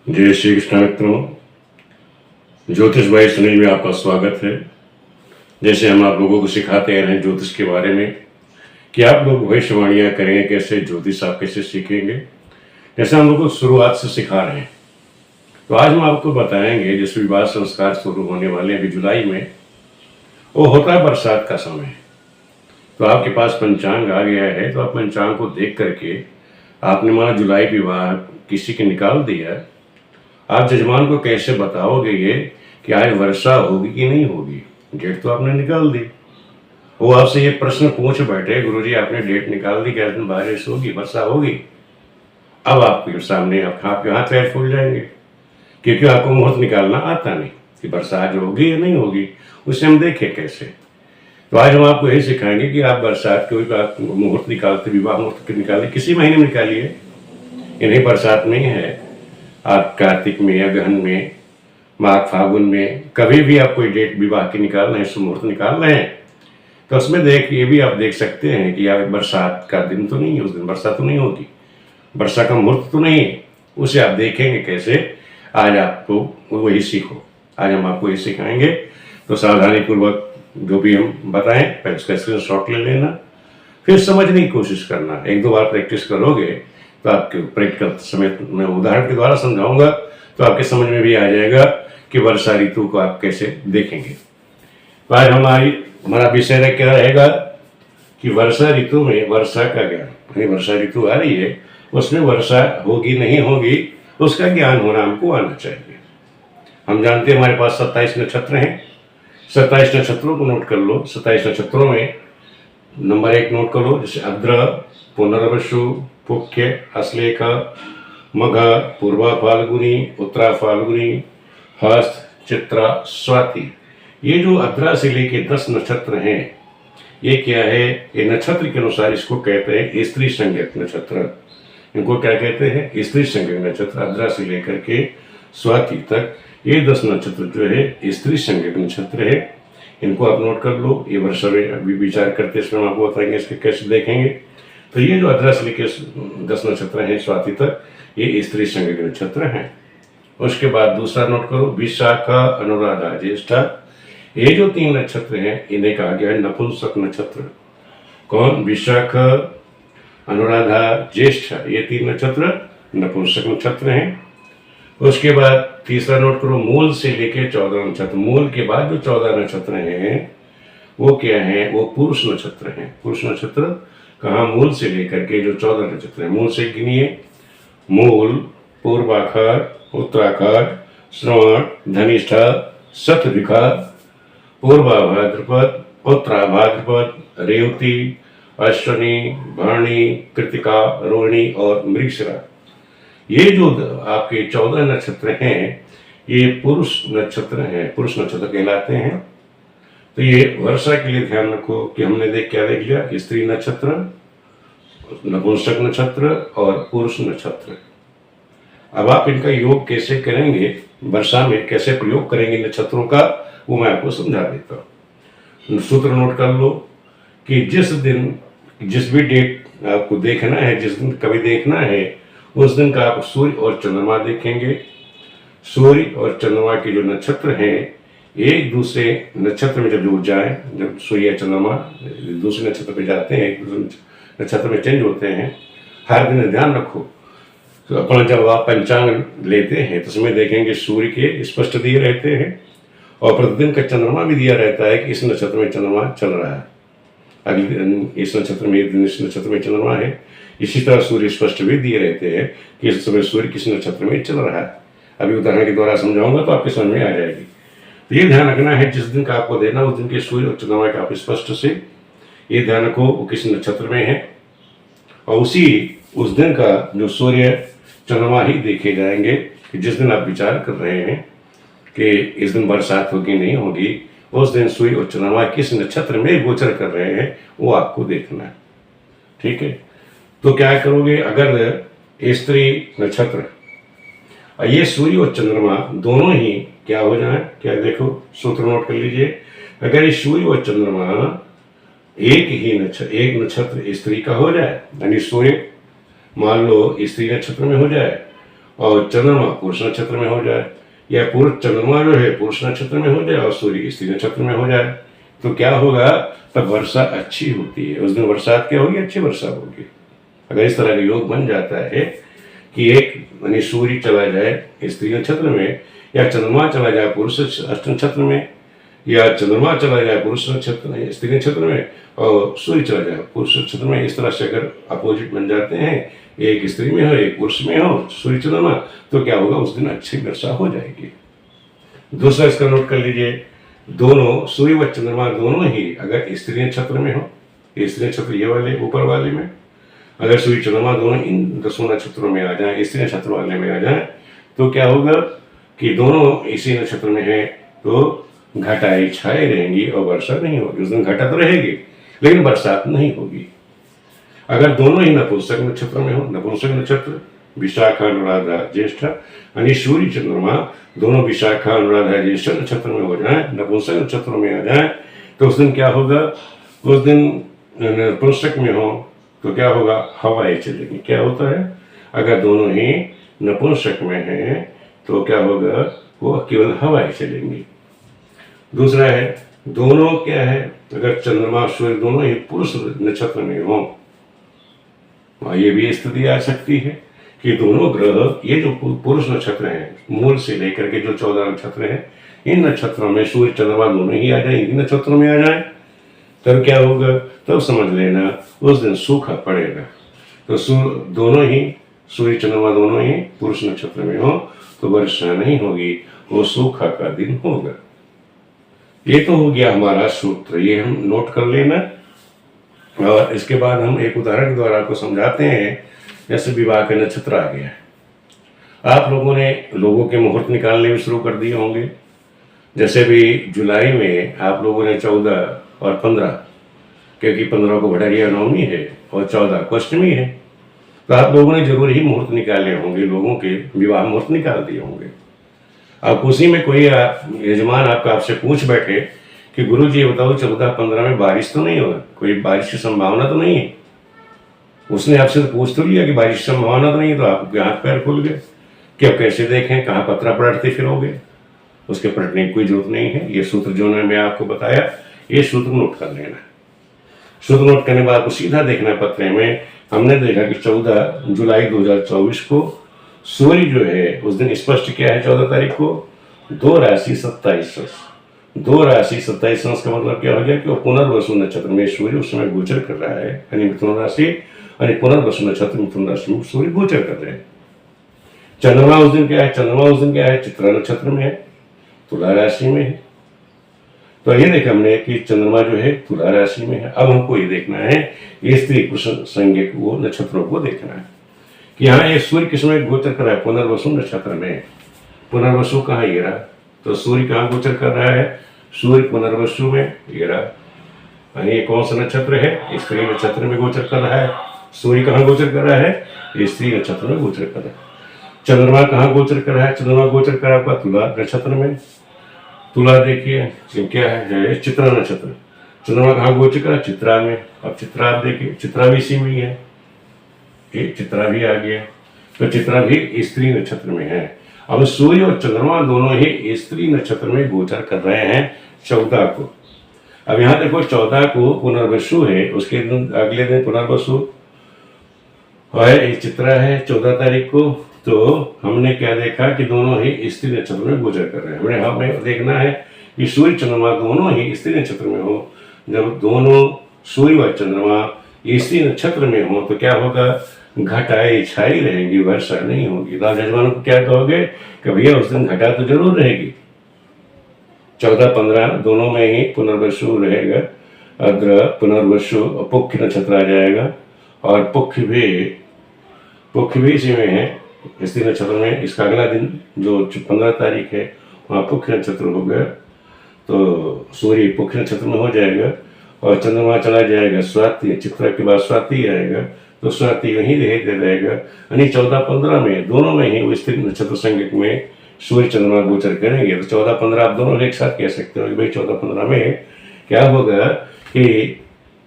जय श्री कृष्ण मित्रों, ज्योतिष भाई सुनील में आपका स्वागत है। जैसे हम आप लोगों को सिखाते आ रहे हैं ज्योतिष के बारे में कि आप लोग भविष्यवाणियाँ करेंगे कैसे, ज्योतिष आप कैसे सीखेंगे, जैसे हम लोग को शुरुआत से सिखा रहे हैं। तो आज हम आपको बताएंगे जिस विवाह संस्कार शुरू होने वाले हैं अभी जुलाई में, वो होता है बरसात का समय। तो आपके पास पंचांग आ गया है, तो आप पंचांग को देख करके आपने माना जुलाई विवाह किसी के निकाल दिया, आप जजमान को कैसे बताओगे ये कि आज वर्षा होगी कि नहीं होगी? डेट तो आपने निकाल दी। वो आपसे ये प्रश्न पूछ बैठे, गुरुजी आपने डेट निकाल दी, क्या दिन बारिश होगी, वर्षा होगी? अब आपके सामने आपके हाथ पैर फूल जाएंगे, क्योंकि आपको मुहूर्त निकालना आता नहीं कि बरसात होगी या नहीं होगी। उसे हम देखें कैसे। तो आज हम आपको यही सिखाएंगे कि आप बरसात के मुहूर्त निकालते, विवाह मुहूर्त निकालिए, किसी महीने में निकालिए, इन्हीं बरसात में ही है। आप कार्तिक में या गहन में, माघ फागुन में, कभी भी आप कोई डेट विवाह की निकाल रहे हैं, मुहूर्त निकाल रहे हैं, तो उसमें ये भी आप देख सकते हैं कि यार बरसात का दिन तो नहीं है, उस दिन वर्षा तो नहीं होगी, वर्षा का मुहूर्त तो नहीं है। उसे आप देखेंगे कैसे? आज आपको वही सीखो। आज हम आपको ये सिखाएंगे। तो सावधानी पूर्वक जो भी हम बताएं पहले उसका स्क्रीनशॉट ले लेना, फिर समझने की कोशिश करना। एक दो बार प्रैक्टिस करोगे तो आपके प्रैक्टिकल समय मैं उदाहरण के द्वारा समझाऊंगा, तो आपके समझ में भी आ जाएगा कि वर्षा ऋतु को आप कैसे देखेंगे। तो आज हमारा विषय क्या रहेगा कि वर्षा ऋतु में वर्षा का ज्ञान, यानी वर्षा ऋतु आ रही है, उसमें वर्षा होगी नहीं होगी उसका ज्ञान होना हमको आना चाहिए। हम जानते हैं हमारे पास 27 नक्षत्र हैं। 27 नक्षत्रों को नोट कर लो। 27 नक्षत्रों में नंबर 1 नोट करो, जैसे अद्र, पुनर्वसु, पुख्य, अश्लेष, मघ, पूर्वा फाल्गुनी, उत्तरा फाल्गुनी, हस्त, चित्रा, स्वाति। ये जो 18 से लेके 10 नक्षत्र हैं, ये क्या है? ये नक्षत्र के अनुसार इसको कहते हैं स्त्री संज्ञक नक्षत्र। इनको क्या कहते हैं? स्त्री संज्ञक नक्षत्र। 18 से लेकर के स्वाति तक ये 10 नक्षत्र जो है स्त्री संज्ञक नक्षत्र है। इनको आप नोट कर लो। ये वर्षा में अभी विचार करते इसमें हम आपको बताएंगे इसके कैसे देखेंगे। तो ये जो 18 से लेकर 10 नक्षत्र हैं स्वाति तक, ये स्त्री संज्ञक नक्षत्र हैं। उसके बाद दूसरा नोट करो, विशाखा, अनुराधा, ज्येष्ठा। ये जो 3 नक्षत्र हैं इन्हें कहा गया है नपुंसक नक्षत्र। कौन? विशाखा, अनुराधा, ज्येष्ठा। ये 3 नक्षत्र नपुंसक नक्षत्र हैं। उसके बाद तीसरा नोट करो, मूल से लेके 14 नक्षत्र। मूल के बाद जो 14 नक्षत्र हैं वो क्या है? वो पुरुष नक्षत्र हैं। पुरुष नक्षत्र कहाँ? मूल से लेकर के जो 14 नक्षत्र हैं। मूल से गिनिए, मूल, पूर्वाषाढ़, उत्तराषाढ़, श्रवण, धनिष्ठा, शतभिषा, पूर्वा भाद्रपद, उत्तरा भाद्रपद, रेवती, अश्विनी, भरणी, कृतिका, रोहिणी और मृगशिरा। ये जो आपके 14 नक्षत्र हैं ये पुरुष नक्षत्र हैं, पुरुष नक्षत्र कहलाते हैं। तो ये वर्षा के लिए ध्यान रखो कि हमने क्या देख लिया? स्त्री नक्षत्र, नपुंसक नक्षत्र और पुरुष नक्षत्र। अब आप इनका योग कैसे करेंगे, वर्षा में कैसे प्रयोग करेंगे नक्षत्रों का, वो मैं आपको समझा देता हूँ। सूत्र नोट कर लो कि जिस दिन, जिस भी डेट आपको देखना है, जिस दिन कभी देखना है, उस दिन का आप सूर्य और चंद्रमा देखेंगे। सूर्य और चंद्रमा के जो नक्षत्र हैं एक दूसरे नक्षत्र में जब जुड़ जाए, जब सूर्य या चंद्रमा दूसरे नक्षत्र पे जाते हैं, एक दूसरे नक्षत्र में चेंज होते हैं, हर दिन ध्यान रखो। तो अपन जब आप पंचांग लेते हैं तो उसमें देखेंगे सूर्य के स्पष्ट दिए रहते हैं और प्रतिदिन का चंद्रमा भी दिया रहता है कि इस नक्षत्र में चंद्रमा चल रहा है, अगले दिन इस नक्षत्र में, एक दिन इस नक्षत्र में चंद्रमा है। इसी तरह सूर्य स्पष्ट भी दिए रहते हैं कि इस समय सूर्य किस नक्षत्र में चल रहा है। अभी उदाहरण के द्वारा समझाऊंगा तो आपके समझ में आ जाएगी। तो ये ध्यान रखना है, जिस दिन का आपको देना उस दिन के सूर्य और चंद्रमा का आप स्पष्ट से ये ध्यान रखो वो किस नक्षत्र में है, और उस दिन का जो सूर्य चंद्रमा ही देखे जाएंगे कि जिस दिन आप विचार कर रहे हैं कि इस दिन बरसात होगी नहीं होगी, उस दिन सूर्य और चंद्रमा किस नक्षत्र में गोचर कर रहे हैं वो आपको देखना है। ठीक है? तो क्या करोगे? अगर स्त्री नक्षत्र ये सूर्य और चंद्रमा दोनों ही क्या हो जाए, क्या देखो सूत्र नोट कर लीजिए। अगर ये सूर्य और चंद्रमा एक नक्षत्र स्त्री का हो जाए, यानी सूर्य मान लो स्त्री नक्षत्र में हो जाए और चंद्रमा पुरुष नक्षत्र में हो जाए, या पूर्व चंद्रमा जो है पुरुष नक्षत्र में हो जाए और सूर्य स्त्री नक्षत्र में हो जाए, तो क्या होगा, तब वर्षा अच्छी होती है। उस दिन बरसात क्या होगी, अच्छी वर्षा होगी। अगर इस तरह का योग बन जाता है कि एक यानी सूर्य चला जाए स्त्री नक्षत्र में, या चंद्रमा चला जाए पुरुष अष्ट नक्षत्र में, या चंद्रमा चला जाए पुरुष नक्षत्र स्त्री नक्षत्र में और सूर्य चला जाए पुरुष नक्षत्र में, इस तरह से अगर अपोजिट बन जाते हैं, एक स्त्री में हो एक पुरुष में हो सूर्य चंद्रमा, तो क्या होगा, उस दिन अच्छी वर्षा हो जाएगी। दूसरा इसका नोट कर लीजिए, दोनों सूर्य व चंद्रमा दोनों ही अगर स्त्री नक्षत्र में हो, स्त्री नक्षत्र ये वाले ऊपर वाले में, अगर सूर्य चंद्रमा दोनों इन 10 नक्षत्रों में आ जाए, स्त्री नक्षत्र वाले में आ जाए, तो क्या होगा कि दोनों इसी नक्षत्र में है तो घटाएं छाए रहेंगी और वर्षा नहीं होगी। उस दिन घटा तो रहेगी लेकिन बरसात नहीं होगी। अगर दोनों ही नपुंसक नक्षत्र में हो, नपुंसक नक्षत्र विशाखा अनुराधा ज्येष्ठ यानी सूर्य चंद्रमा दोनों विशाखा अनुराधा ज्येष्ठ नक्षत्र में हो जाए, नपुंसक नक्षत्रों में आ जाए, तो उस दिन क्या होगा, उस दिन नपुंसक में हो तो क्या होगा, हवाएं चलेंगी। क्या होता है, अगर दोनों ही नपुंसक में हैं तो क्या होगा, वो केवल हवाएं चलेंगी। दूसरा है, दोनों क्या है, अगर चंद्रमा सूर्य दोनों ही पुरुष नक्षत्र में हो, ये भी स्थिति आ सकती है कि दोनों ग्रह ये जो पुरुष नक्षत्र हैं, मूल से लेकर के जो 14 नक्षत्र हैं, इन नक्षत्रों में सूर्य चंद्रमा दोनों ही आ जाए, इन नक्षत्रों में आ जाए, तब क्या होगा, तब समझ लेना उस दिन सूखा पड़ेगा। तो दोनों ही सूर्य चंद्रमा दोनों ही पुरुष नक्षत्र में हो तो वर्षा नहीं होगी, वो सूखा का दिन होगा। ये तो हो गया हमारा सूत्र, ये हम नोट कर लेना। और इसके बाद हम एक उदाहरण के द्वारा आपको समझाते हैं। जैसे विवाह का नक्षत्र आ गया, आप लोगों ने लोगों के मुहूर्त निकालने भी शुरू कर दिए होंगे। जैसे भी जुलाई में आप लोगों ने 14 और 15, क्योंकि 15 को भड़रिया नवमी है और 14 को अष्टमी है, तो आप लोगों ने जरूर ही मुहूर्त निकाले होंगे, लोगों के विवाह मुहूर्त निकाल दिए होंगे। अब उसी में कोई यजमान आपका आपसे पूछ बैठे कि गुरु जी बताओ 14-15 में बारिश तो नहीं होगा, कोई बारिश की संभावना तो नहीं है। उसने आपसे तो पूछ तो लिया कि बारिश की संभावना तो नहीं है, तो आपके हाथ पैर खुल गए कि अब कैसे देखें, कहाँ पत्रा पलटते फिरोगे। उसके पलटने की कोई जरूरत नहीं है। ये सूत्र जो मैं आपको बताया, ये सूत्र नोट कर लेना। सूत्र नोट करने के बाद आपको सीधा देखना है पत्रे में। हमने देखा कि 14 जुलाई 2024 को सूर्य जो है उस दिन स्पष्ट क्या है, 14 तारीख को 2 राशि 27 अंश, 2 राशि 27 अंश का मतलब क्या हो गया कि वो पुनर्वसु नक्षत्र में सूर्य उस समय गोचर कर रहा है, यानी मिथुन राशि, यानी पुनर्वसु नक्षत्र मिथुन राशि में सूर्य गोचर कर रहे हैं। चंद्रमा उस दिन क्या है, चंद्रमा उस दिन क्या है, चित्रा नक्षत्र में है, तुला राशि में है। तो ये देखा हमने कि चंद्रमा जो है तुला राशि में है। अब हमको ये देखना है, ये स्त्री पुरुष संज्ञक वो नक्षत्रों को देखना है कि यहाँ ये सूर्य किस में गोचर कर रहा है, पुनर्वसु नक्षत्र में। पुनर्वसु कहाँ, ये रहा, तो सूर्य कहाँ गोचर कर रहा है, सूर्य पुनर्वसु में, ये रहा, यानी ये कौन सा नक्षत्र है, स्त्री नक्षत्र में गोचर कर रहा है। सूर्य कहाँ गोचर कर रहा है, स्त्री नक्षत्र में गोचर कर रहा है। चंद्रमा कहाँ गोचर कर रहा है, चंद्रमा गोचर कर रहा है तुला नक्षत्र में। तुला देखिए क्या है, चित्रा नक्षत्र। चंद्रमा कहाँ गोचर कर रहा है, चित्रा में। अब चित्रा आप देखिए, चित्रा भी इसी में ही है, ये चित्रा भी आ गया, तो चित्रा भी स्त्री नक्षत्र में है। अब सूर्य और चंद्रमा दोनों ही स्त्री नक्षत्र में गोचर कर रहे हैं 14 को। अब यहाँ देखो 14 को पुनर्वसु है, उसके दिन अगले दिन पुनर्वसु है, चित्रा है 14 तारीख को। तो हमने क्या देखा कि दोनों ही स्त्री नक्षत्र में गोचर कर रहे हैं। हमें देखना है कि सूर्य चंद्रमा दोनों ही स्त्री नक्षत्र में हो। जब दोनों सूर्य व चंद्रमा स्त्री नक्षत्र में हो तो क्या होगा, घटाएं छाई रहेंगी, वर्षा नहीं होगी। तो यजमानों को क्या कहोगे कि भैया उस दिन घटा तो जरूर रहेगी। 14-15 दोनों में ही पुनर्वसु रहेगा, अग्र पुनर्वसु पुख्य नक्षत्र आ जाएगा, और पुख्य भी इसी में है, स्त्री नक्षत्र में। इसका अगला दिन जो 15 तारीख है वहाँ पुख्य नक्षत्र हो गया, तो सूर्य पुख्य नक्षत्र में हो जाएगा और चंद्रमा चला जाएगा स्वाति, चित्रा के बाद स्वाति आएगा, तो स्वाति यहीं रह रहेगा। यानी 14-15 में दोनों में ही वो स्त्री नक्षत्र संज्ञक में सूर्य चंद्रमा गोचर करेंगे। तो 14-15 आप दोनों एक साथ कह सकते हो कि भाई 14-15 में क्या होगा कि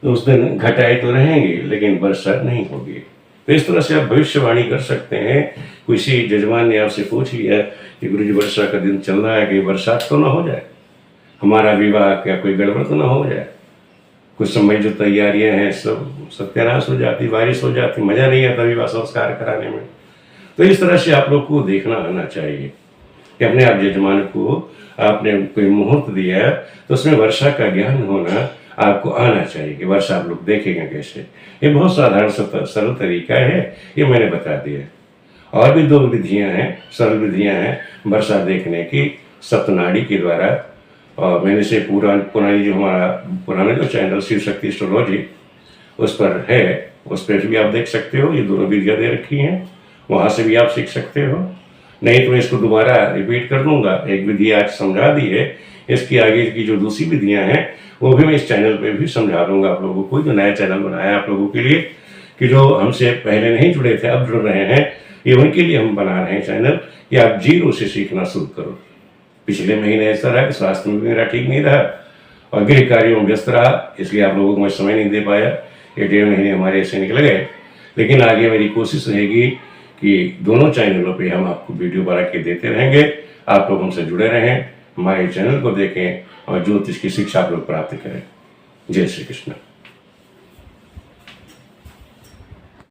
उस दिन घटाए तो रहेंगे लेकिन वर्षा नहीं होगी। तो इस तरह से आप भविष्यवाणी कर सकते हैं। किसी जजमान ने आपसे पूछ लिया कि गुरुजी वर्षा का दिन चल रहा है, कि बरसात तो ना हो जाए, हमारा विवाह क्या कोई गड़बड़ तो ना हो जाए, कुछ समय जो तैयारियां हैं सब सत्यानाश हो जाती, बारिश हो जाती, मजा नहीं आता विवाह संस्कार कराने में। तो इस तरह से आप लोग को देखना आना चाहिए कि अपने आप यजमान को आपने कोई मुहूर्त दिया तो उसमें वर्षा का ज्ञान होना आपको आना चाहिए कि वर्षा आप लोग देखेंगे कैसे। ये बहुत साधारण सरल तरीका है, ये मैंने बता दिया। और भी 2 विधियां हैं, सरल विधियां हैं वर्षा देखने की सप्तनाड़ी के द्वारा। और मैंने से पुरानी जो हमारा पुराना जो चैनल शिव शक्ति एस्ट्रोलॉजी उस पर है, उस पर भी आप देख सकते हो। ये दोनों विधियां दे रखी हैं, वहाँ से भी आप सीख सकते हो। नहीं तो मैं इसको दोबारा रिपीट कर दूंगा। एक विधि आज समझा दी है, इसकी आगे की जो दूसरी विधियां हैं वो भी मैं इस चैनल पे भी समझा दूंगा आप लोगों को। जो नया चैनल बनाया है आप लोगों के लिए, कि जो हमसे पहले नहीं जुड़े थे अब जुड़ रहे हैं, ये उनके लिए हम बना रहे हैं चैनल कि आप जीरो से सीखना शुरू करो। पिछले महीने ऐसा रहा कि स्वास्थ्य में मेरा ठीक नहीं रहा और गृह कार्यों में व्यस्त रहा, इसलिए आप लोगों को मैं समय नहीं दे पाया। ये 1.5 महीने हमारे ऐसे निकल गए। लेकिन आगे मेरी कोशिश रहेगी कि दोनों चैनलों पे हम आपको वीडियो बना के देते रहेंगे। आप लोग हमसे जुड़े रहें, हमारे चैनल को देखें और ज्योतिष की शिक्षा आप लोग प्राप्त करें। जय श्री कृष्ण।